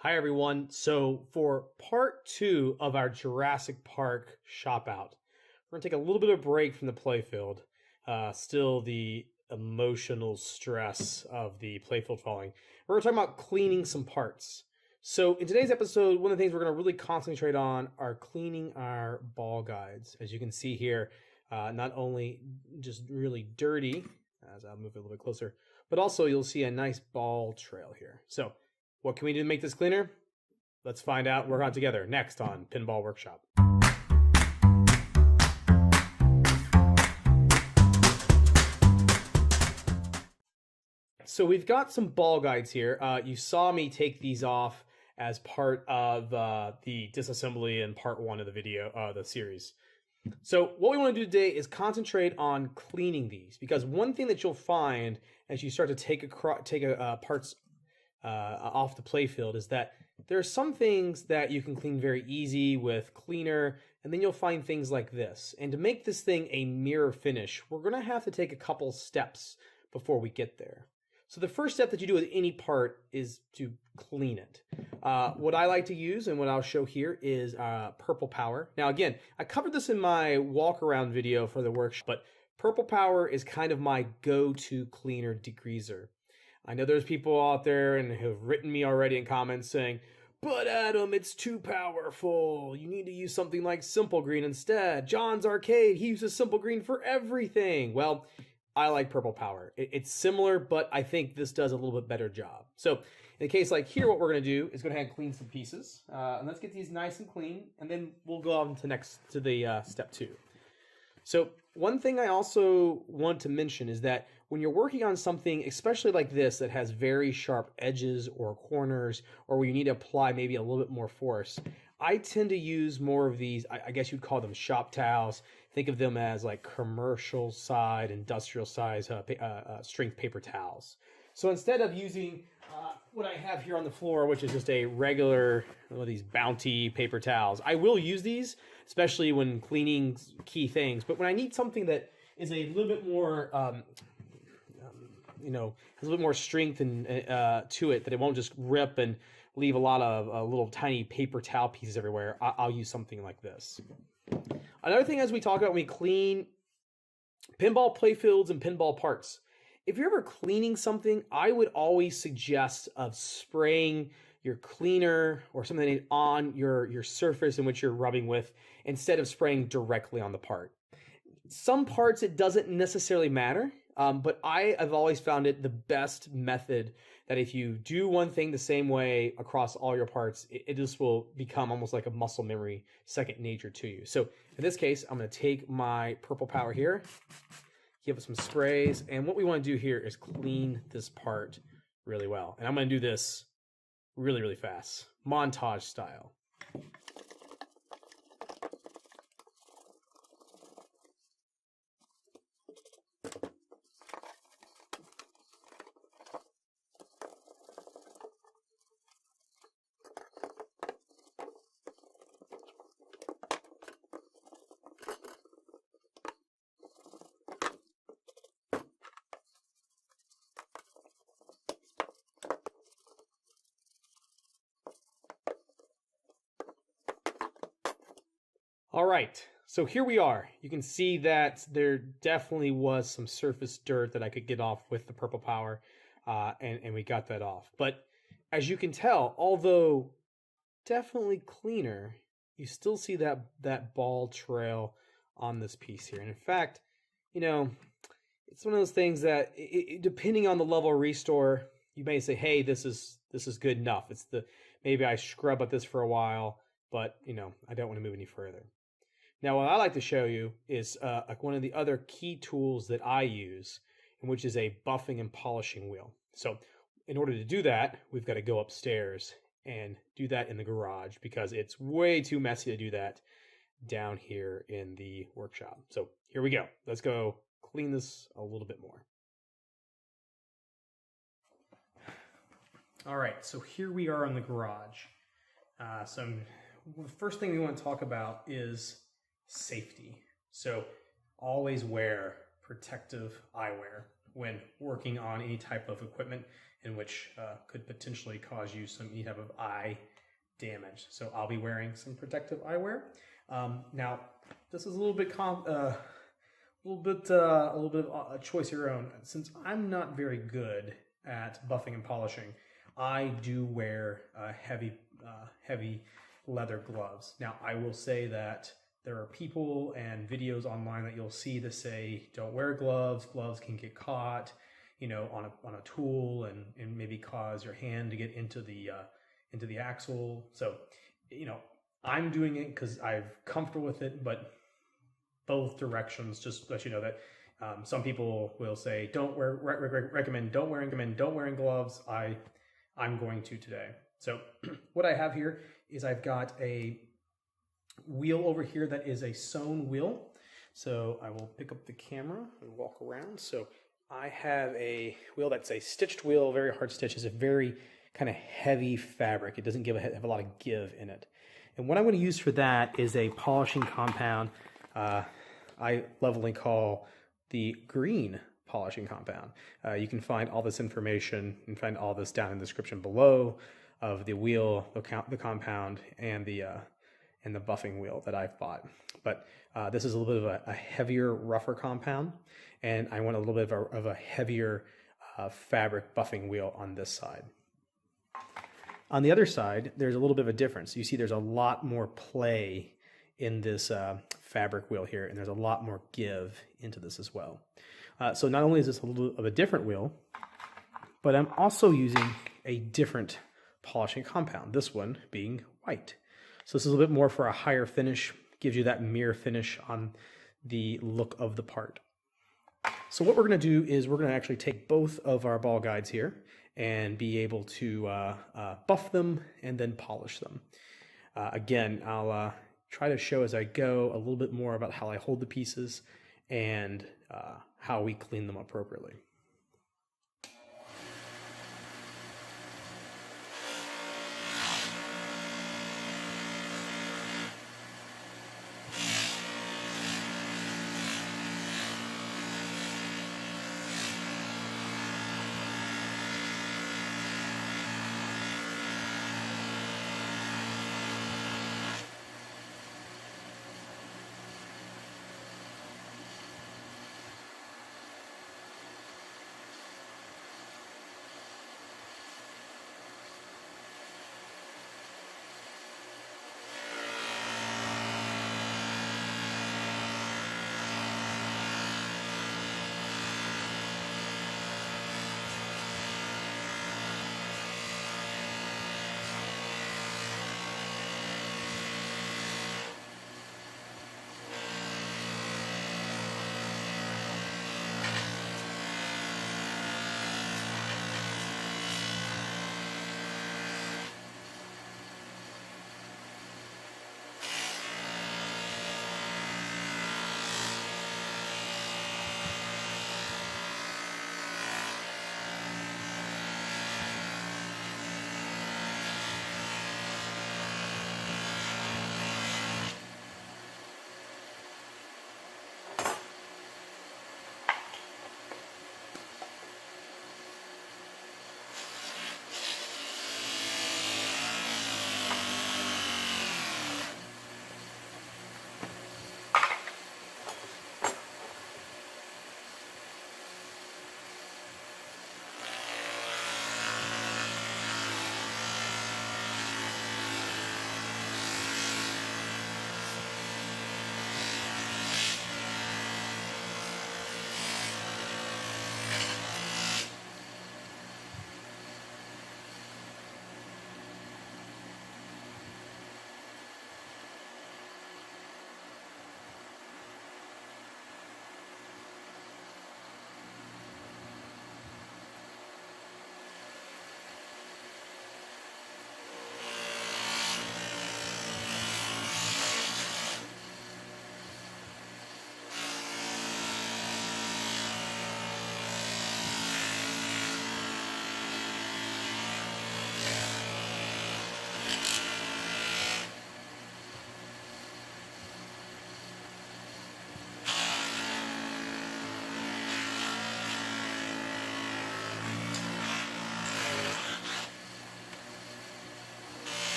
Hi everyone. So for part 2 of our Jurassic Park shop out, we're gonna take a little bit of break from the playfield. Still the emotional stress of the playfield falling. We're gonna talk about cleaning some parts. So in today's episode, one of the things we're gonna really concentrate on are cleaning our ball guides. As you can see here, not only just really dirty, as I'll move it a little bit closer, but also you'll see a nice ball trail here. So what can we do to make this cleaner? Let's find out, work on it together next on Pinball Workshop. So we've got some ball guides here. You saw me take these off as part of the disassembly in part 1 of the video, the series. So what we want to do today is concentrate on cleaning these, because one thing that you'll find as you start to take parts off the playfield is that there are some things that you can clean very easy with cleaner, and then you'll find things like this. And to make this thing a mirror finish, we're going to have to take a couple steps before we get there. So the first step that you do with any part is to clean it. What I like to use and what I'll show here is Purple Power. Now again, I covered this in my walk around video for the workshop, but Purple Power is kind of my go-to cleaner degreaser. I know there's people out there and have written me already in comments saying, but Adam, it's too powerful. You need to use something like Simple Green instead. John's Arcade, he uses Simple Green for everything. Well, I like Purple Power. It's similar, but I think this does a little bit better job. So in a case like here, what we're going to do is go ahead and clean some pieces. And let's get these nice and clean, and then we'll go on to the step 2. So one thing I also want to mention is that when you're working on something, especially like this, that has very sharp edges or corners, or where you need to apply maybe a little bit more force, I tend to use more of these, I guess you'd call them shop towels. Think of them as like commercial side, industrial size strength paper towels. So instead of using what I have here on the floor, which is just a regular, these Bounty paper towels, I will use these, especially when cleaning key things. But when I need something that is a little bit more, has a little bit more strength and to it, that it won't just rip and leave a lot of little tiny paper towel pieces everywhere, I'll use something like this. Another thing as we talk about when we clean pinball playfields and pinball parts, if you're ever cleaning something, I would always suggest of spraying your cleaner or something on your surface in which you're rubbing with, instead of spraying directly on the part. Some parts it doesn't necessarily matter, but I have always found it the best method, that if you do one thing the same way across all your parts, it just will become almost like a muscle memory, second nature to you. So in this case, I'm going to take my Purple Power here, give it some sprays, and what we want to do here is clean this part really well. And I'm going to do this really, really fast, montage style. All right, so here we are. You can see that there definitely was some surface dirt that I could get off with the Purple Power, and we got that off. But as you can tell, although definitely cleaner, you still see that ball trail on this piece here. And in fact, it's one of those things that depending on the level of restore, you may say, hey, this is good enough. Maybe I scrub at this for a while, but I don't want to move any further. Now, what I like to show you is one of the other key tools that I use, which is a buffing and polishing wheel. So in order to do that, we've got to go upstairs and do that in the garage, because it's way too messy to do that down here in the workshop. So here we go. Let's go clean this a little bit more. All right, so here we are in the garage. The first thing we want to talk about is safety. So always wear protective eyewear when working on any type of equipment, in which could potentially cause you some type of eye damage. So I'll be wearing some protective eyewear. Now, this is a little bit a choice of your own. Since I'm not very good at buffing and polishing, I do wear heavy leather gloves. Now, I will say that there are people and videos online that you'll see that say, don't wear gloves. Gloves can get caught, on a tool and maybe cause your hand to get into the axle. So, I'm doing it because I'm comfortable with it, but both directions, just let you know that some people will say, don't recommend wearing gloves. I'm going to today. So what I have here is I've got a wheel over here that is a sewn wheel. So I will pick up the camera and walk around. So I have a wheel that's a stitched wheel, very hard stitch. It's a very kind of heavy fabric. It doesn't have a lot of give in it. And what I'm going to use for that is a polishing compound I lovingly call the green polishing compound. You can find all this information and find all this down in the description below of the wheel, the compound, and the buffing wheel that I've bought. But this is a little bit of a heavier, rougher compound, and I want a little bit of a heavier fabric buffing wheel on this side. On the other side, there's a little bit of a difference. You see there's a lot more play in this fabric wheel here, and there's a lot more give into this as well. So not only is this a little of a different wheel, but I'm also using a different polishing compound, this one being white. So this is a little bit more for a higher finish, gives you that mirror finish on the look of the part. So what we're going to do is we're going to actually take both of our ball guides here and be able to buff them and then polish them. Again, I'll try to show as I go a little bit more about how I hold the pieces and how we clean them appropriately.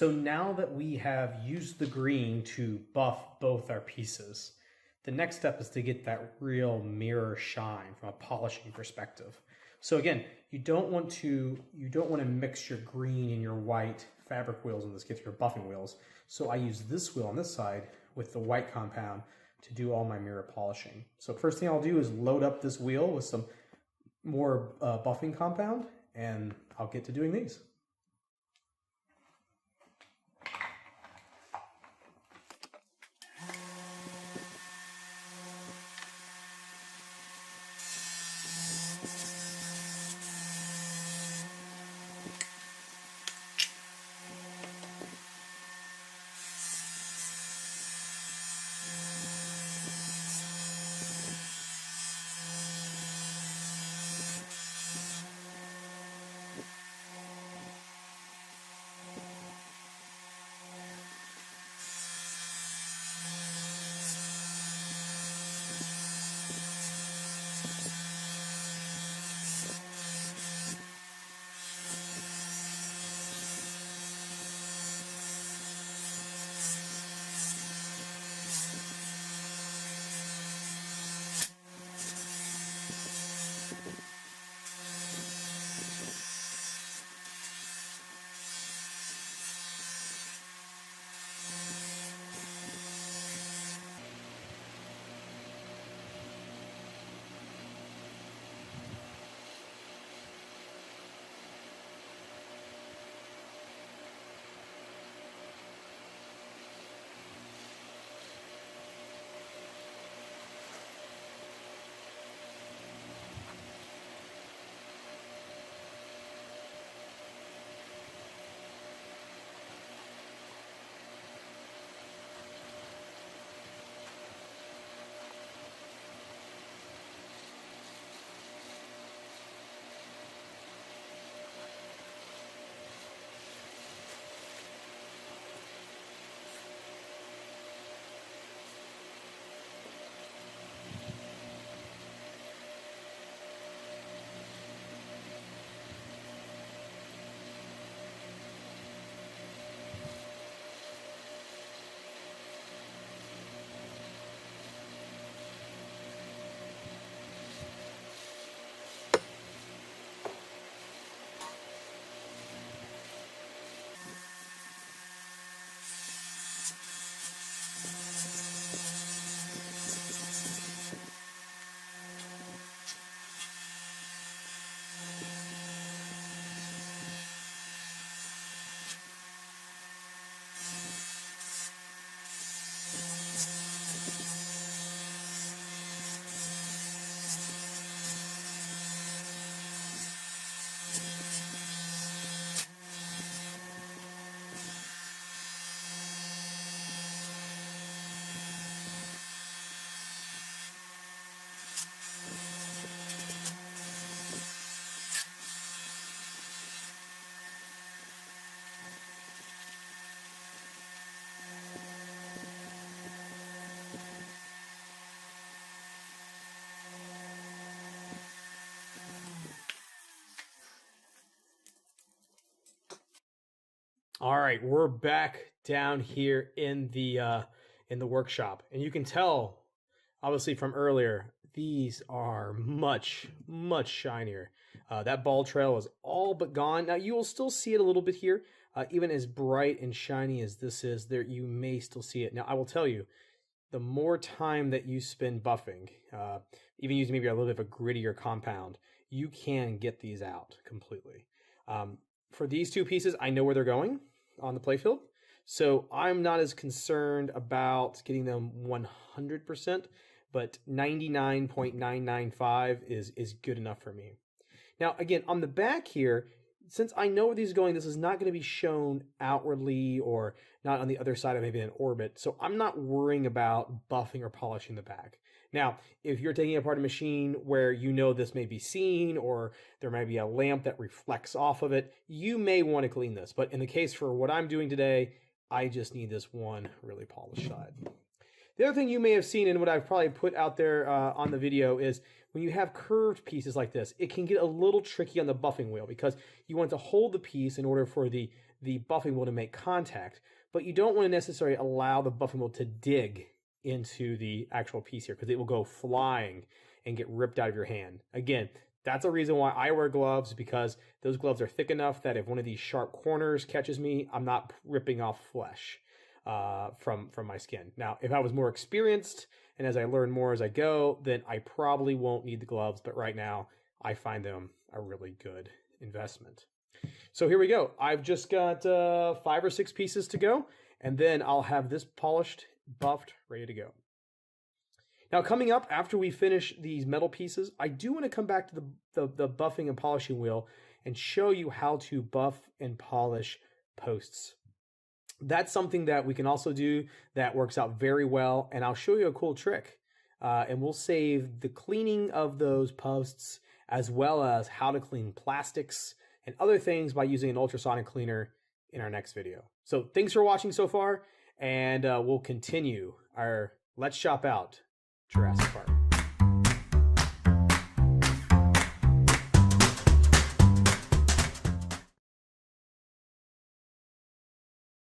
So now that we have used the green to buff both our pieces, the next step is to get that real mirror shine from a polishing perspective. So again, you don't want to mix your green and your white fabric wheels, in this case your buffing wheels. So I use this wheel on this side with the white compound to do all my mirror polishing. So first thing I'll do is load up this wheel with some more buffing compound, and I'll get to doing these. All right, we're back down here in the workshop, and you can tell, obviously from earlier, these are much shinier. That ball trail is all but gone. Now you will still see it a little bit here, even as bright and shiny as this is. There, you may still see it. Now I will tell you, the more time that you spend buffing, even using maybe a little bit of a grittier compound, you can get these out completely. For these two pieces, I know where they're going on the playfield, so I'm not as concerned about getting them 100%, but 99.995 is good enough for me. Now, again, on the back here, since I know where these are going, this is not going to be shown outwardly or not on the other side of maybe an orbit, so I'm not worrying about buffing or polishing the back. Now, if you're taking apart a machine where you know this may be seen or there might be a lamp that reflects off of it, you may want to clean this. But in the case for what I'm doing today, I just need this one really polished side. The other thing you may have seen and what I've probably put out there on the video is when you have curved pieces like this, it can get a little tricky on the buffing wheel because you want to hold the piece in order for the the buffing wheel to make contact, but you don't want to necessarily allow the buffing wheel to dig into the actual piece here, because it will go flying and get ripped out of your hand. Again, that's a reason why I wear gloves, because those gloves are thick enough that if one of these sharp corners catches me, I'm not ripping off flesh from my skin. Now, if I was more experienced and as I learn more as I go, then I probably won't need the gloves, but right now I find them a really good investment. So here we go. I've just got 5 or 6 pieces to go, and then I'll have this polished, buffed, ready to go. Now, coming up after we finish these metal pieces, I do want to come back to the buffing and polishing wheel and show you how to buff and polish posts. That's something that we can also do that works out very well, and I'll show you a cool trick. And we'll save the cleaning of those posts as well as how to clean plastics and other things by using an ultrasonic cleaner in our next video. So thanks for watching so far, and we'll continue our Let's Shop Out Jurassic Park.